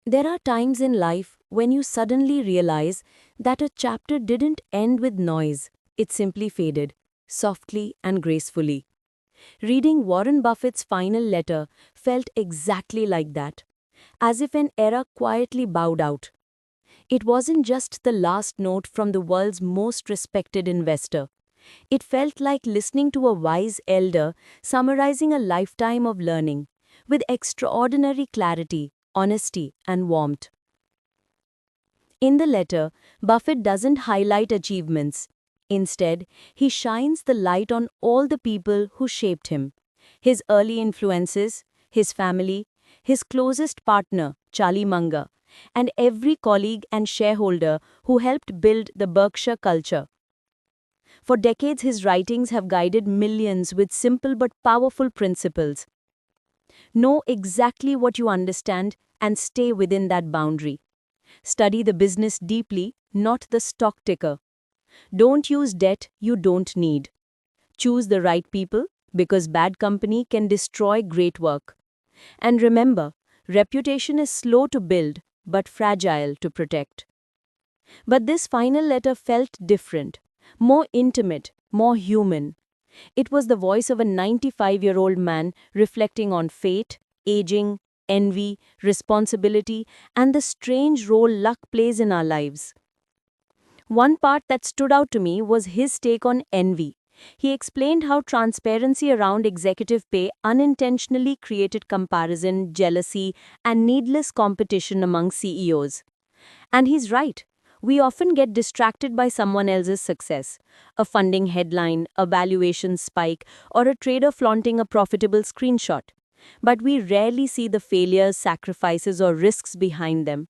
There are times in life when you suddenly realize that a chapter didn't end with noise, it simply faded, softly and gracefully. Reading Warren Buffett's final letter felt exactly like that, as if an era quietly bowed out. It wasn't just the last note from the world's most respected investor. It felt like listening to a wise elder summarizing a lifetime of learning, with extraordinary clarity, honesty, and warmth. In the letter, Buffett doesn't highlight achievements. Instead, he shines the light on all the people who shaped him: his early influences, his family, his closest partner, Charlie Munger, and every colleague and shareholder who helped build the Berkshire culture. For decades, his writings have guided millions with simple but powerful principles. Know exactly what you understand and stay within that boundary. Study the business deeply, not the stock ticker. Don't use debt you don't need. Choose the right people, because bad company can destroy great work. And remember, reputation is slow to build but fragile to protect. But this final letter felt different, more intimate, more human. It was the voice of a 95-year-old man reflecting on fate, aging, envy, responsibility, and the strange role luck plays in our lives. One part that stood out to me was his take on envy. He explained how transparency around executive pay unintentionally created comparison, jealousy, and needless competition among CEOs. And he's right. We often get distracted by someone else's success: a funding headline, a valuation spike, or a trader flaunting a profitable screenshot. But we rarely see the failures, sacrifices, or risks behind them.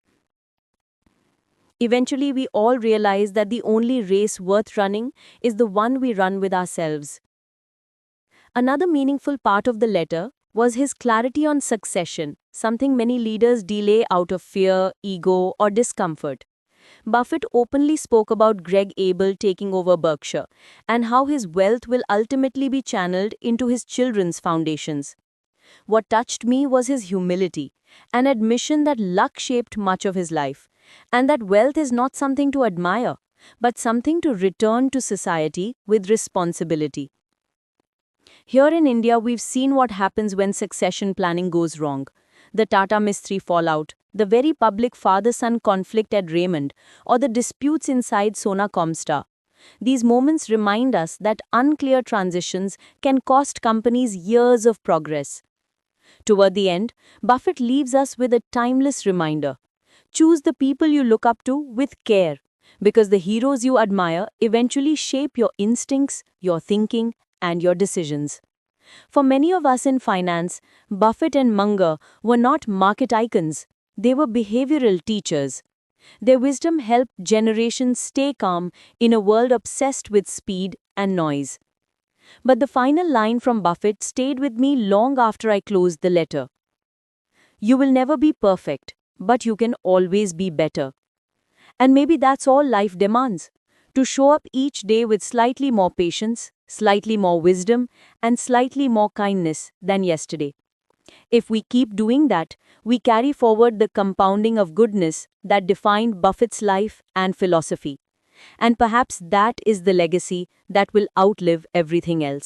Eventually, we all realize that the only race worth running is the one we run with ourselves. Another meaningful part of the letter was his clarity on succession, something many leaders delay out of fear, ego, or discomfort. Buffett openly spoke about Greg Abel taking over Berkshire and how his wealth will ultimately be channeled into his children's foundations. What touched me was his humility, an admission that luck shaped much of his life, and that wealth is not something to admire, but something to return to society with responsibility. Here in India, we've seen what happens when succession planning goes wrong: the Tata Mistry fallout, the very public father son conflict at Raymond, or the disputes inside Sona Comstar. These moments remind us that unclear transitions can cost companies years of progress. Toward the end, Buffett leaves us with a timeless reminder: choose the people you look up to with care, because the heroes you admire eventually shape your instincts, your thinking, and your decisions. For many of us in finance, Buffett and Munger were not market icons, they were behavioral teachers. Their wisdom helped generations stay calm in a world obsessed with speed and noise. But the final line from Buffett stayed with me long after I closed the letter. You will never be perfect, but you can always be better. And maybe that's all life demands: to show up each day with slightly more patience, slightly more wisdom, and slightly more kindness than yesterday. If we keep doing that, we carry forward the compounding of goodness that defined Buffett's life and philosophy. And perhaps that is the legacy that will outlive everything else.